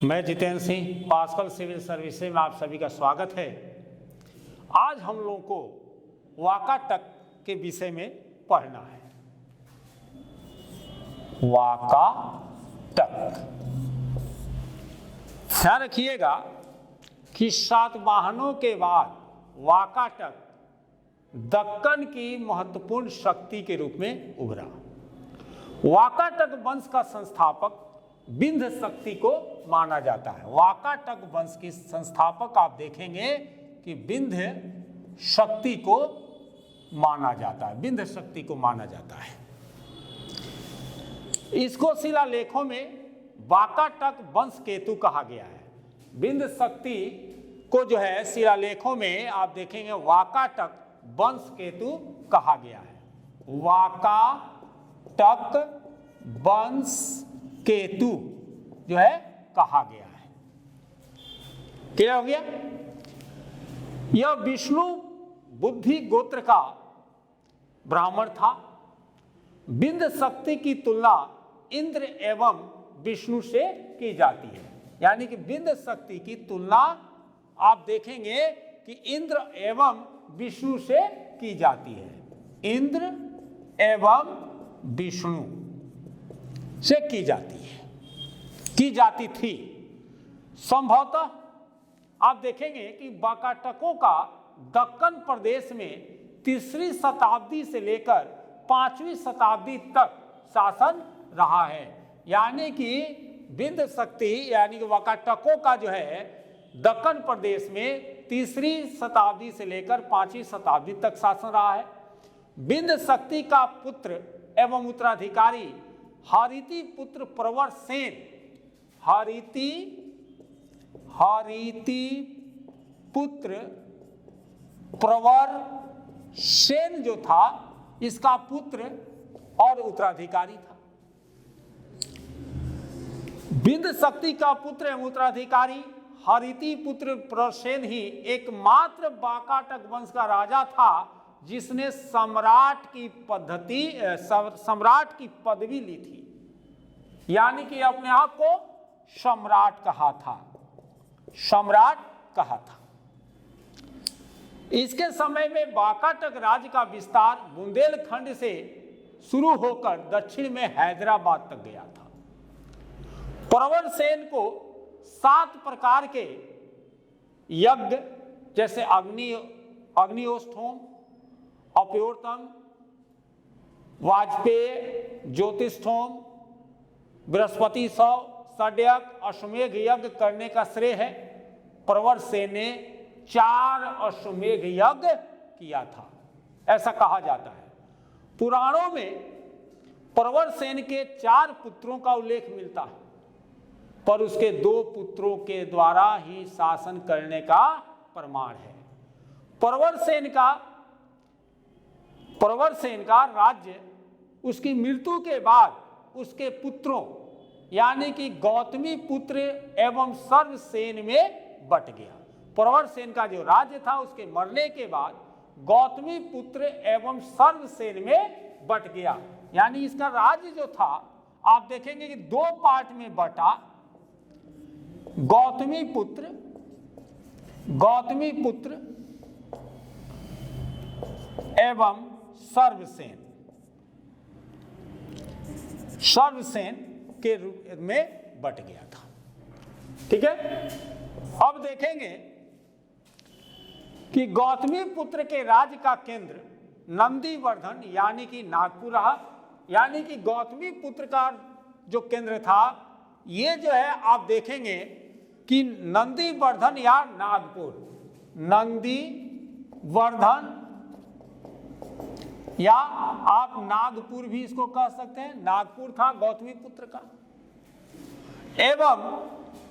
मैं Jitendra Singh, Pascal civil services में आप सभी का स्वागत है। आज हम लोगों को वाकाटक के विषय में पढ़ना है। वाकाटक, ध्यान रखिएगा कि सातवाहनों के बाद वाकाटक दक्कन की महत्वपूर्ण शक्ति के रूप में उभरा। वाकाटक वंश का संस्थापक विंध्य शक्ति को माना जाता है। वाकाटक वंश की संस्थापक आप देखेंगे कि विंध्य शक्ति को माना जाता है, विंध्य शक्ति को माना जाता है। इसको शिलालेखों में वाकाटक वंश केतु कहा गया है। विंध्य शक्ति को जो है शिलालेखों में आप देखेंगे वाकाटक वंश केतु कहा गया है। वाकाटक वंश केतु जो है कहा गया है। क्या हो गया? यह विष्णु बुद्धि गोत्र का ब्राह्मण था। विंध्य शक्ति की तुलना इंद्र एवं विष्णु से की जाती है। यानी कि विंध्य शक्ति की तुलना आप देखेंगे कि इंद्र एवं विष्णु से की जाती है। इंद्र एवं विष्णु से की जाती थी। संभवतः आप देखेंगे कि वाकाटकों का दक्कन प्रदेश में 3री शताब्दी से लेकर 5वीं शताब्दी तक शासन रहा है। यानी कि विंध्य शक्ति यानी कि वाकाटकों का जो है दक्कन प्रदेश में 3री शताब्दी से लेकर 5वीं शताब्दी तक शासन रहा है। विंध्य शक्ति का पुत्र एवं उत्तराधिकारी हारीति पुत्र प्रवर सेन, हारीति पुत्र प्रवर सेन जो था, इसका पुत्र और उत्तराधिकारी था। विंध्य शक्ति का पुत्र एवं उत्तराधिकारी हारीति पुत्र प्रवर सेन ही एकमात्र वाकाटक वंश का राजा था जिसने सम्राट की पदवी ली थी। यानी कि अपने आप को सम्राट कहा था। इसके समय में वाकाटक राज्य का विस्तार बुंदेलखंड से शुरू होकर दक्षिण में हैदराबाद तक गया था। प्रवर सेन को 7 प्रकार के यज्ञ जैसे अग्निहोम, अप्योर्तम, वाजपेय, ज्योतिषोम, बृहस्पति सौ, षड्यज्ञ, अश्वमेघ यज्ञ करने का श्रेय है। प्रवर सेन ने 4 अश्वमेघ यज्ञ किया था, ऐसा कहा जाता है। पुराणों में प्रवर सेन के 4 पुत्रों का उल्लेख मिलता है, पर उसके 2 पुत्रों के द्वारा ही शासन करने का प्रमाण है। प्रवर सेन का राज्य उसकी मृत्यु के बाद उसके पुत्रों यानी कि गौतमी पुत्र एवं सर्वसेन में बट गया। प्रवर सेन का जो राज्य था उसके मरने के बाद गौतमी पुत्र एवं सर्वसेन में बट गया। यानी इसका राज्य जो था आप देखेंगे कि 2 पार्ट में बटा। गौतमी पुत्र एवं सर्वसेन के रूप में बट गया था। ठीक है, अब देखेंगे कि गौतमी पुत्र के राज्य का केंद्र नंदीवर्धन यानी कि नागपुर रहा। यानी कि गौतमी पुत्र का जो केंद्र था ये जो है आप देखेंगे कि नंदीवर्धन या नंदीवर्धन या आप नागपुर भी इसको कह सकते हैं, नागपुर था गौतमी पुत्र का। एवं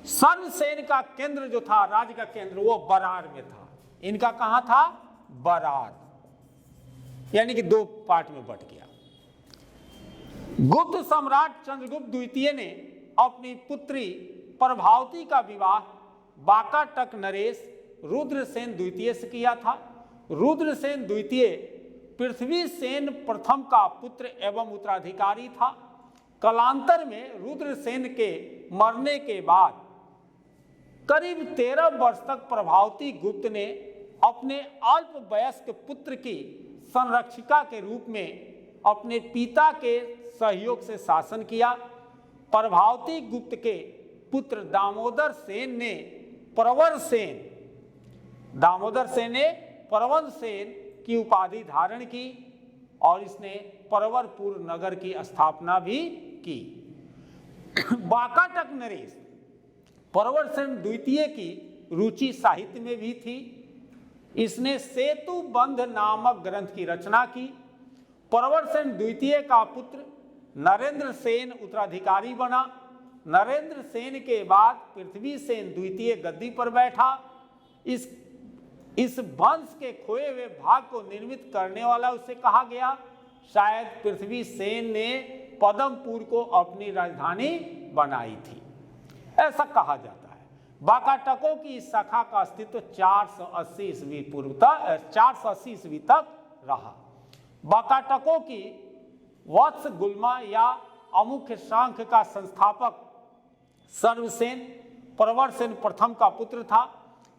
सर्वसेन का केंद्र जो था, राज्य का केंद्र, वो बरार में था। इनका कहां था? बरार, यानी कि 2 पार्ट में बट गया। गुप्त सम्राट चंद्रगुप्त द्वितीय ने अपनी पुत्री प्रभावती का विवाह वाकाटक नरेश रुद्रसेन द्वितीय से किया था। रुद्रसेन द्वितीय पृथ्वी सेन प्रथम का पुत्र एवं उत्तराधिकारी था। कालांतर में रुद्रसेन के मरने के बाद करीब 13 वर्ष तक प्रभावती गुप्त ने अपने अल्प वयस्क पुत्र की संरक्षिका के रूप में अपने पिता के सहयोग से शासन किया। प्रभावती गुप्त के पुत्र दामोदर सेन ने प्रवर सेन की उपाधि धारण की और इसने परवरपुर नगर की स्थापना भी की। वाकाटक नरेश प्रवरसेन द्वितीय की रुचि साहित्य में भी थी। इसने सेतु बंध नामक ग्रंथ की रचना की। प्रवरसेन द्वितीय का पुत्र नरेंद्र सेन उत्तराधिकारी बना। नरेंद्र सेन के बाद पृथ्वी सेन द्वितीय गद्दी पर बैठा। इस वंश के खोए हुए भाग को निर्मित करने वाला उसे कहा गया। शायद पृथ्वी सेन ने पदमपुर को अपनी राजधानी बनाई थी, ऐसा कहा जाता है। वाकाटकों की इस शाखा का अस्तित्व 480 ईस्वी तक रहा। वाकाटकों की वत्स गुल्मा या अमुख्य शांख का संस्थापक सर्वसेन प्रवरसेन प्रथम का पुत्र था।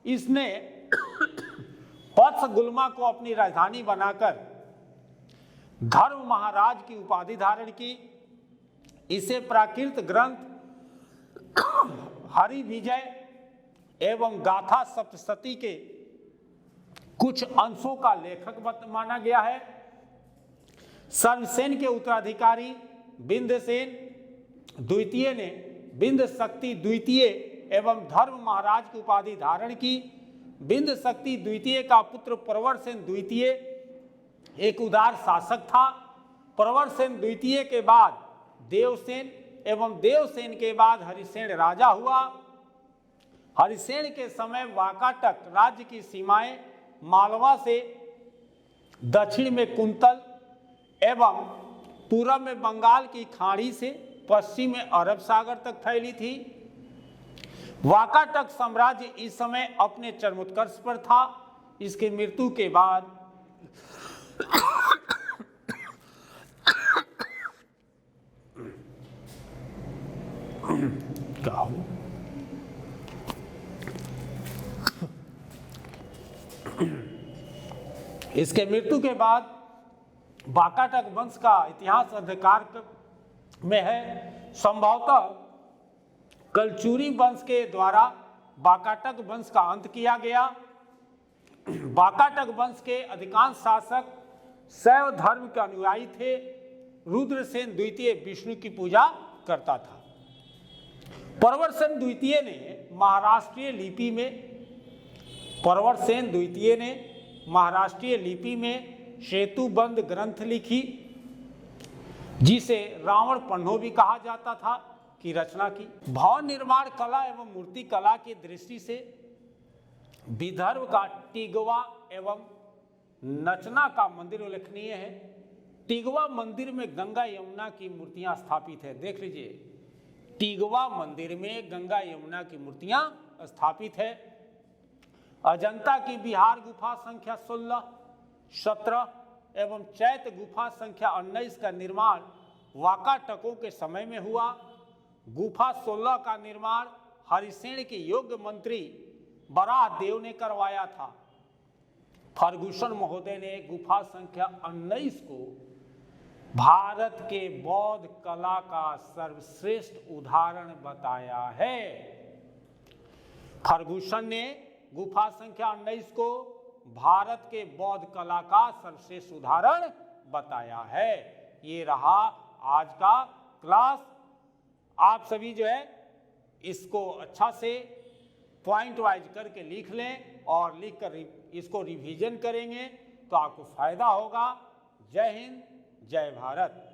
इसने वत्स गुल्मा को अपनी राजधानी बनाकर धर्म महाराज की उपाधि धारण की। इसे प्राकृत ग्रंथ हरि विजय एवं गाथा सप्तशती के कुछ अंशों का लेखक माना गया है। सर्वसेन के उत्तराधिकारी बिंदसेन द्वितीय ने बिंद शक्ति द्वितीय एवं धर्म महाराज की उपाधि धारण की। बिंद शक्ति द्वितीय का पुत्र प्रवरसेन द्वितीय एक उदार शासक था। प्रवरसेन द्वितीय के बाद देवसेन एवं देवसेन के बाद हरिसेन राजा हुआ। हरिसेन के समय वाकाटक राज्य की सीमाएं मालवा से दक्षिण में कुंतल एवं पूरब में बंगाल की खाड़ी से पश्चिम में अरब सागर तक फैली थी। वाकाटक साम्राज्य इस समय अपने चरमोत्कर्ष पर था। इसकी मृत्यु के बाद वाकाटक वंश का इतिहास अंधकार में है। संभवतः कलचुरी वंश के द्वारा वाकाटक वंश का अंत किया गया। वाकाटक वंश के अधिकांश शासक शैव धर्म के अनुयायी थे। रुद्रसेन द्वितीय विष्णु की पूजा करता था। प्रवरसेन द्वितीय ने महाराष्ट्रीय लिपि में सेतुबंध ग्रंथ लिखी, जिसे रावण पन्नो भी कहा जाता था, की रचना की। भवन निर्माण कला एवं मूर्ति कला की दृष्टि से विदर्भ का टिगवा एवं नचना का मंदिर उल्लेखनीय है। टिगवा मंदिर में गंगा यमुना की मूर्तियां स्थापित है। देख लीजिए, टिगवा मंदिर में गंगा यमुना की मूर्तियां स्थापित है। अजंता की बिहार गुफा संख्या 16, 17 एवं चैत गुफा संख्या 19 का निर्माण वाकाटकों के समय में हुआ। गुफा 16 का निर्माण हरिसेन के योग्य मंत्री बराह देव ने करवाया था। फर्गुसन महोदय ने गुफा संख्या 19 को भारत के बौद्ध कला का सर्वश्रेष्ठ उदाहरण बताया है। फर्गुसन ने गुफा संख्या 19 को भारत के बौद्ध कला का सर्वश्रेष्ठ उदाहरण बताया है। ये रहा आज का क्लास। आप सभी जो है इसको अच्छा से पॉइंट वाइज करके लिख लें और लिखकर इसको रिवीजन करेंगे तो आपको फायदा होगा। जय हिंद, जय भारत।